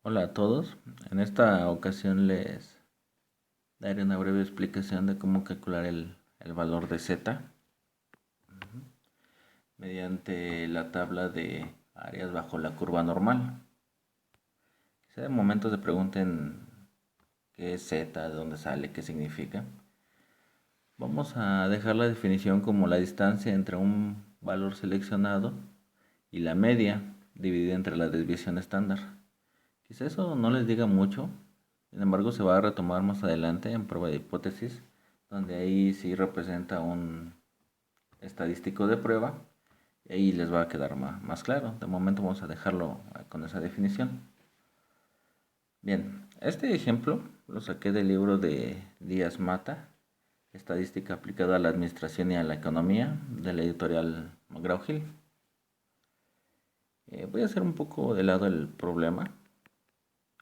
Hola a todos. En esta ocasión les daré una breve explicación de cómo calcular el valor de z mediante la tabla de áreas bajo la curva normal. Quizá de momento se pregunten qué es z, de dónde sale, qué significa. Vamos a dejar la definición como la distancia entre un valor seleccionado y la media dividida entre la desviación estándar. Quizá eso no les diga mucho, sin embargo se va a retomar más adelante en prueba de hipótesis, donde ahí sí representa un estadístico de prueba y ahí les va a quedar más claro. De momento vamos a dejarlo con esa definición. Bien, este ejemplo lo saqué del libro de Díaz Mata, Estadística aplicada a la administración y a la economía, de la editorial McGraw-Hill. Voy a hacer un poco de lado el problema.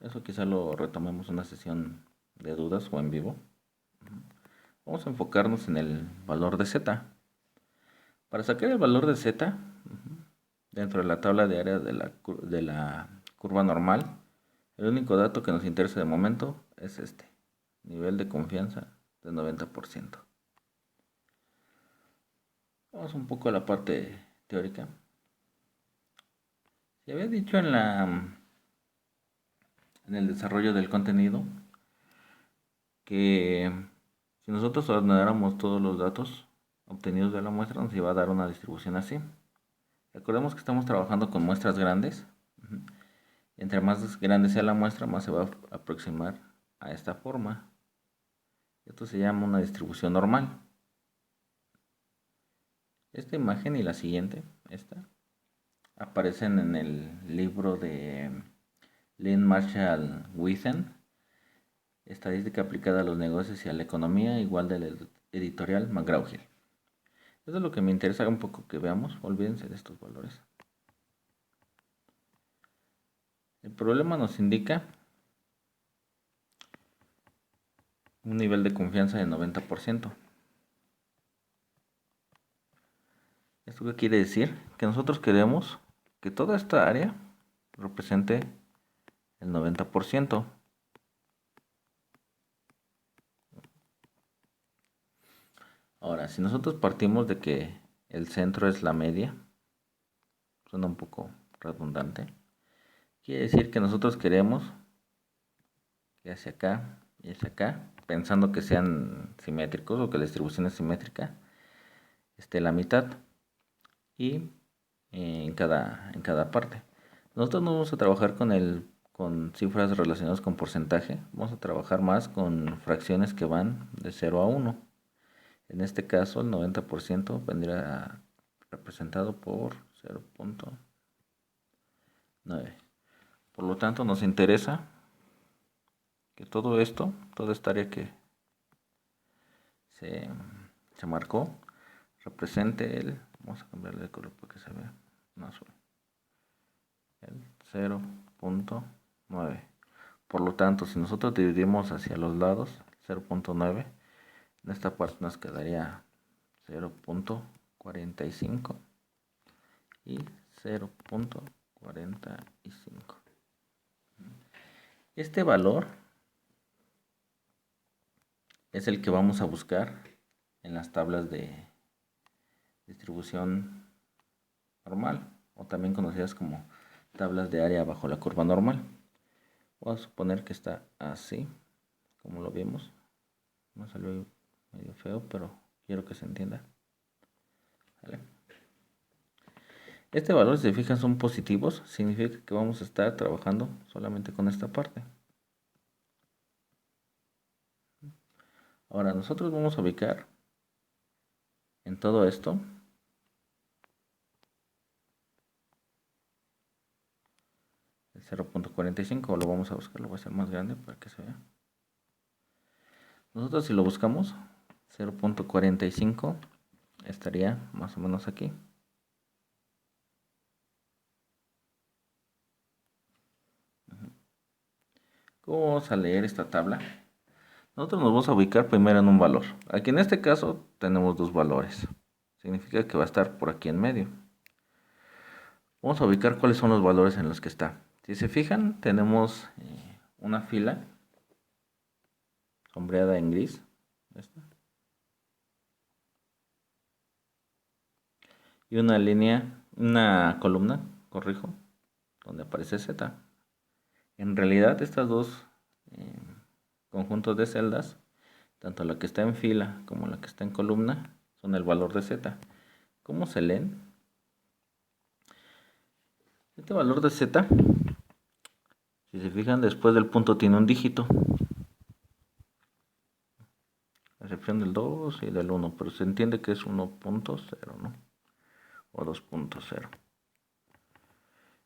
Eso quizá lo retomemos en una sesión de dudas o en vivo. Vamos a enfocarnos en el valor de z. Para sacar el valor de z, dentro de la tabla de áreas de la curva normal, el único dato que nos interesa de momento es este, nivel de confianza del 90%. Vamos un poco a la parte teórica. Se había dicho en el desarrollo del contenido que si nosotros ordenáramos todos los datos obtenidos de la muestra nos iba a dar una distribución así. Recordemos que estamos trabajando con muestras grandes. Entre más grande sea la muestra, más se va a aproximar a esta forma. Esto se llama una distribución normal. Esta imagen y la siguiente, esta, aparecen en el libro de Lynn Marshall Withen, Estadística aplicada a los negocios y a la economía, igual del editorial McGraw-Hill. Eso es lo que me interesa un poco que veamos. Olvídense de estos valores. El problema nos indica un nivel de confianza de 90%. ¿Esto qué quiere decir? Que nosotros queremos que toda esta área represente el 90%. Ahora, si nosotros partimos de que el centro es la media, suena un poco redundante, quiere decir que nosotros queremos que hacia acá y hacia acá, pensando que sean simétricos o que la distribución es simétrica, esté la mitad y en cada parte. Nosotros no vamos a trabajar con cifras relacionadas con porcentaje, vamos a trabajar más con fracciones que van de 0 a 1. En este caso el 90% vendría representado por 0.9. Por lo tanto nos interesa que todo esto, toda esta área que se marcó, represente vamos a cambiarle de color para que se vea más azul, el 0.9. Por lo tanto, si nosotros dividimos hacia los lados, 0.9, en esta parte nos quedaría 0.45 y 0.45. Este valor es el que vamos a buscar en las tablas de distribución normal, o también conocidas como tablas de área bajo la curva normal. Voy a suponer que está así, como lo vimos. Me salió medio feo, pero quiero que se entienda. ¿Vale? Este valor, si se fijan, son positivos, significa que vamos a estar trabajando solamente con esta parte. Ahora nosotros vamos a ubicar en todo esto el 0.45, lo vamos a buscar, lo voy a hacer más grande para que se vea. Nosotros si lo buscamos, 0.45 estaría más o menos aquí. ¿Cómo vamos a leer esta tabla? Nosotros nos vamos a ubicar primero en un valor. Aquí en este caso tenemos dos valores. Significa que va a estar por aquí en medio. Vamos a ubicar cuáles son los valores en los que está. Si se fijan, tenemos una fila sombreada en gris. Esta. Y una línea, una columna, corrijo, donde aparece Z. En realidad estas dos conjuntos de celdas, tanto la que está en fila como la que está en columna, son el valor de Z. ¿Cómo se leen? Este valor de Z, si se fijan, después del punto tiene un dígito, a excepción del 2 y del 1, pero se entiende que es 1.0, ¿no? O 2.0.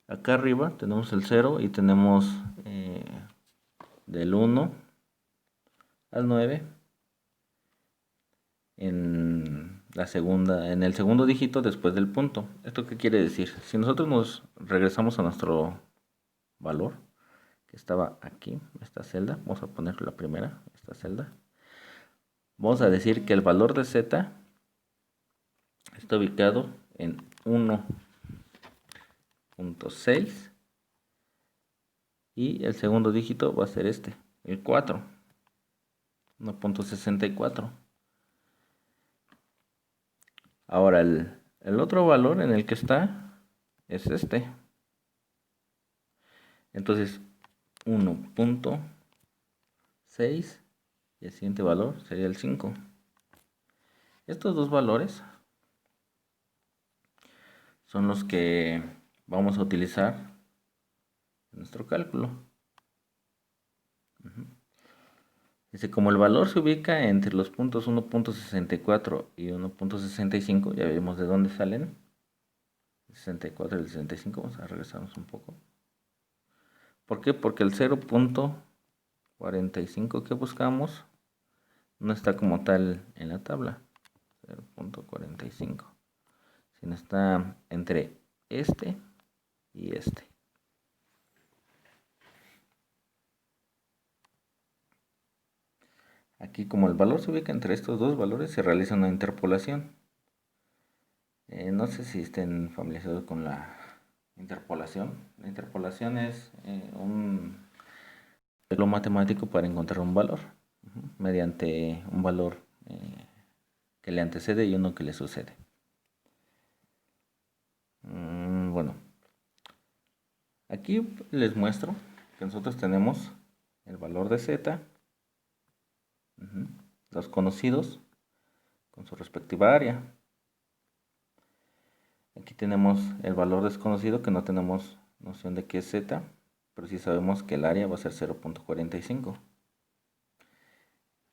Acá arriba tenemos el 0 y tenemos del 1 al 9 en el segundo dígito después del punto. ¿Esto qué quiere decir? Si nosotros nos regresamos a nuestro valor que estaba aquí, esta celda, vamos a poner la primera, esta celda, vamos a decir que el valor de Z está ubicado en 1.6 y el segundo dígito va a ser este, el 4, 1.64. Ahora el otro valor en el que está es este. Entonces 1.6 y el siguiente valor sería el 5. Estos dos valores son los que vamos a utilizar en nuestro cálculo. Dice, como el valor se ubica entre los puntos 1.64 y 1.65, ya vemos de dónde salen. El 64 y el 65, vamos a regresarnos un poco. ¿Por qué? Porque el 0.45 que buscamos no está como tal en la tabla. 0.45. Sino está entre este y este. Aquí, como el valor se ubica entre estos dos valores, se realiza una interpolación. No sé si estén familiarizados con la interpolación. La interpolación es un arreglo matemático para encontrar un valor, mediante un valor que le antecede y uno que le sucede. Bueno, aquí les muestro que nosotros tenemos el valor de Z, los conocidos con su respectiva área. Aquí tenemos el valor desconocido, que no tenemos noción de qué es Z, pero sí sabemos que el área va a ser 0.45.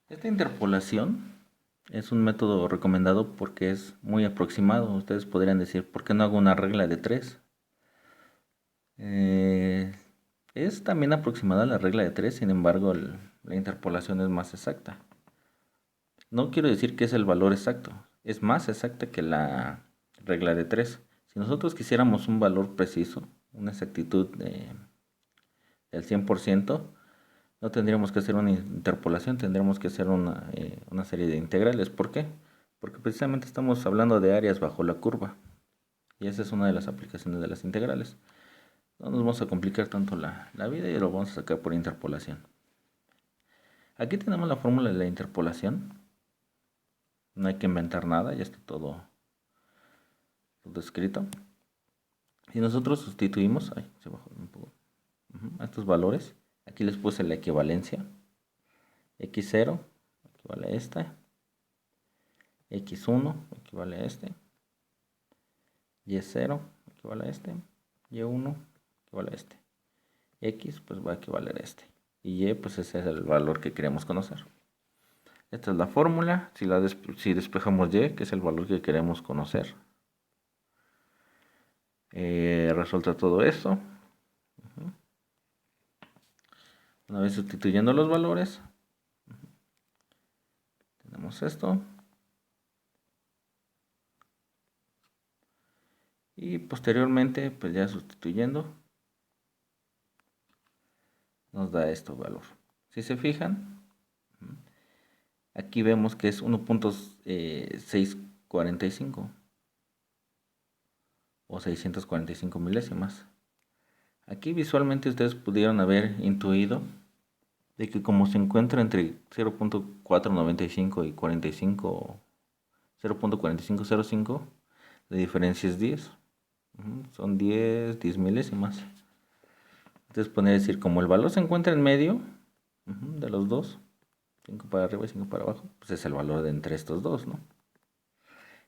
Esta interpolación es un método recomendado porque es muy aproximado. Ustedes podrían decir, ¿por qué no hago una regla de 3? Es también aproximada a la regla de 3, sin embargo la interpolación es más exacta. No quiero decir que es el valor exacto, es más exacta que la regla de 3. Si nosotros quisiéramos un valor preciso, una exactitud del 100%, no tendríamos que hacer una interpolación, tendríamos que hacer una serie de integrales. ¿Por qué? Porque precisamente estamos hablando de áreas bajo la curva. Y esa es una de las aplicaciones de las integrales. No nos vamos a complicar tanto la vida y lo vamos a sacar por interpolación. Aquí tenemos la fórmula de la interpolación. No hay que inventar nada, ya está todo escrito. Si nosotros sustituimos se bajó un poco, estos valores, aquí les puse la equivalencia. X0 equivale a este, X1 equivale a este, Y0 equivale a este, Y1 equivale a este, X pues va a equivaler a este, y Y pues ese es el valor que queremos conocer. Esta es la fórmula. Si despejamos Y, que es el valor que queremos conocer, resulta todo esto. Una vez sustituyendo los valores, tenemos esto. Y posteriormente, pues ya sustituyendo, nos da este valor. Si se fijan, aquí vemos que es 1.645 o 645 milésimas. Aquí visualmente ustedes pudieron haber intuido de que como se encuentra entre 0.495 y 45, 0.4505, la diferencia es 10. Son 10 milésimas. Entonces podría decir, como el valor se encuentra en medio de los dos, 5 para arriba y 5 para abajo, pues es el valor de entre estos dos, ¿no?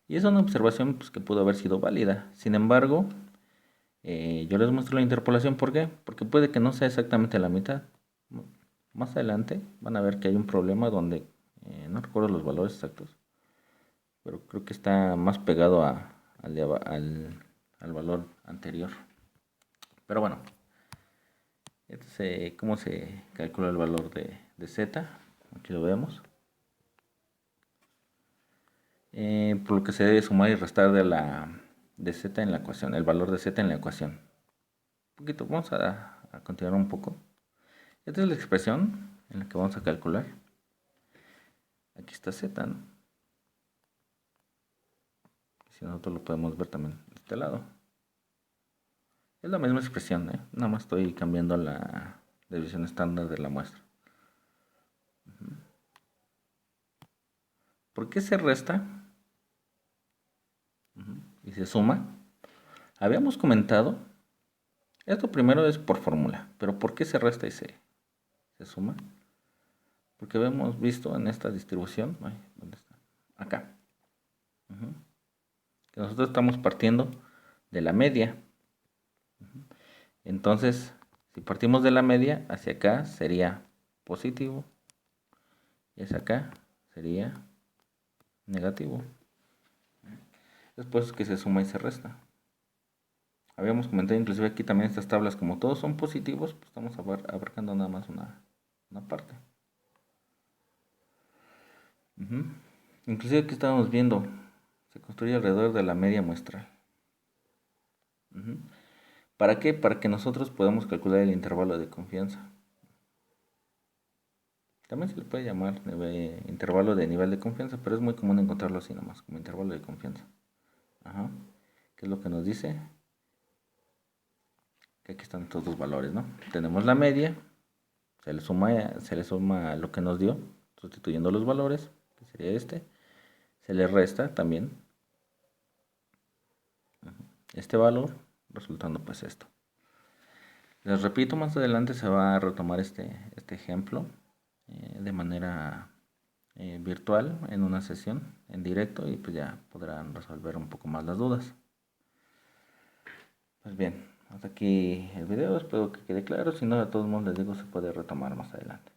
Y es una observación pues, que pudo haber sido válida. Sin embargo, yo les muestro la interpolación. ¿Por qué? Porque puede que no sea exactamente la mitad. Más adelante van a ver que hay un problema donde, no recuerdo los valores exactos, pero creo que está más pegado al valor anterior. Pero bueno, entonces, ¿cómo se calcula el valor de z? Aquí lo vemos. Por lo que se debe sumar y restar de z en la ecuación, el valor de z en la ecuación. Un poquito, vamos a continuar un poco. Esta es la expresión en la que vamos a calcular. Aquí está z, ¿no? Si nosotros lo podemos ver también de este lado. Es la misma expresión, ¿eh? Nada más estoy cambiando la división estándar de la muestra. ¿Por qué se resta? Y se suma. Habíamos comentado, esto primero es por fórmula, pero ¿por qué se resta y se suma? Porque habíamos visto en esta distribución, ¿dónde está? Acá, que nosotros estamos partiendo de la media. Entonces, si partimos de la media, hacia acá sería positivo y hacia acá sería negativo. Después que se suma y se resta. Habíamos comentado inclusive aquí también estas tablas, como todos son positivos, pues estamos abarcando nada más una parte. Inclusive aquí estábamos viendo, se construye alrededor de la media muestral. ¿Para qué? Para que nosotros podamos calcular el intervalo de confianza. También se le puede llamar intervalo de nivel de confianza, pero es muy común encontrarlo así nomás, como intervalo de confianza. ¿Qué es lo que nos dice? Que aquí están estos dos valores, ¿no? Tenemos la media, se le suma lo que nos dio, sustituyendo los valores, que sería este. Se le resta también este valor, resultando pues esto. Les repito, más adelante se va a retomar este ejemplo de manera virtual en una sesión en directo y pues ya podrán resolver un poco más las dudas. Pues bien, hasta aquí el video, espero que quede claro, si no de todos modos les digo se puede retomar más adelante.